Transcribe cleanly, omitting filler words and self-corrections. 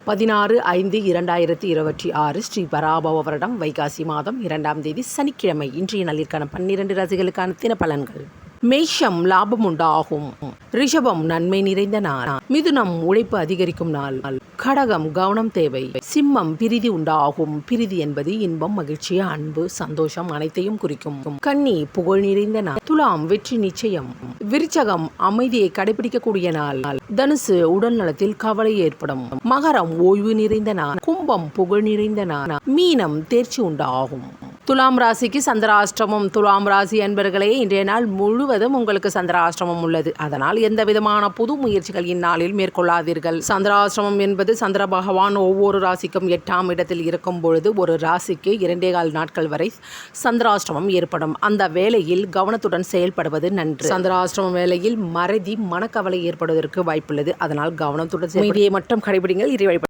16/5/2026 ஸ்ரீ பராபவ வருடம் வைகாசி மாதம் 2ஆம் தேதி சனிக்கிழமை. இன்றைய நாளிற்கான 12 ராசிகளுக்கான தினப்பலன்கள். மேஷம் லாபம் உண்டாகும். ரிஷபம் நன்மை நிறைந்த நாள். மிதுனம் உழைப்பு அதிகரிக்கும் நாள். கடகம் கவனம் தேவை. சிம்மம் பிரிதி உண்டாகும். பிரிதி என்பது இன்பம், மகிழ்ச்சி, அன்பு, சந்தோஷம் அனைத்தையும் குறிக்கும். கன்னி புகழ் நிறைந்த நாள். துலாம் வெற்றி நிச்சயம். விருச்சகம் அமைதியை கடைபிடிக்கக்கூடிய நாள். தனுசு உடல் நலத்தில் கவலை ஏற்படும். மகரம் ஓய்வு நிறைந்த நாள். கும்பம் புகழ் நிறைந்த நாள். மீனம் தேர்ச்சி உண்டாகும். துலாம் ராசிக்கு சந்திராஷ்டமம். துலாம் ராசி அன்பர்களே, இன்றைய நாள் முழுவதும் உங்களுக்கு சந்திராஷ்டமம் உள்ளது. அதனால் எந்த விதமான புது முயற்சிகள் இந்நாளில் மேற்கொள்ளாதீர்கள். சந்திராஷ்டமம் என்பது சந்திர பகவான் ஒவ்வொரு ராசிக்கும் 8ஆம் இடத்தில் இருக்கும் பொழுது ஒரு ராசிக்கு 2.25 நாட்கள் வரை சந்திராஷ்டமம் ஏற்படும். அந்த வேளையில் கவனத்துடன் செயல்படுவது நன்று. சந்திராஷ்டமம் வேளையில் மறதி, மனக்கவலை ஏற்படுவதற்கு வாய்ப்புள்ளது. அதனால் கவனத்துடன் மட்டும் கடைபிடிங்கள். இறை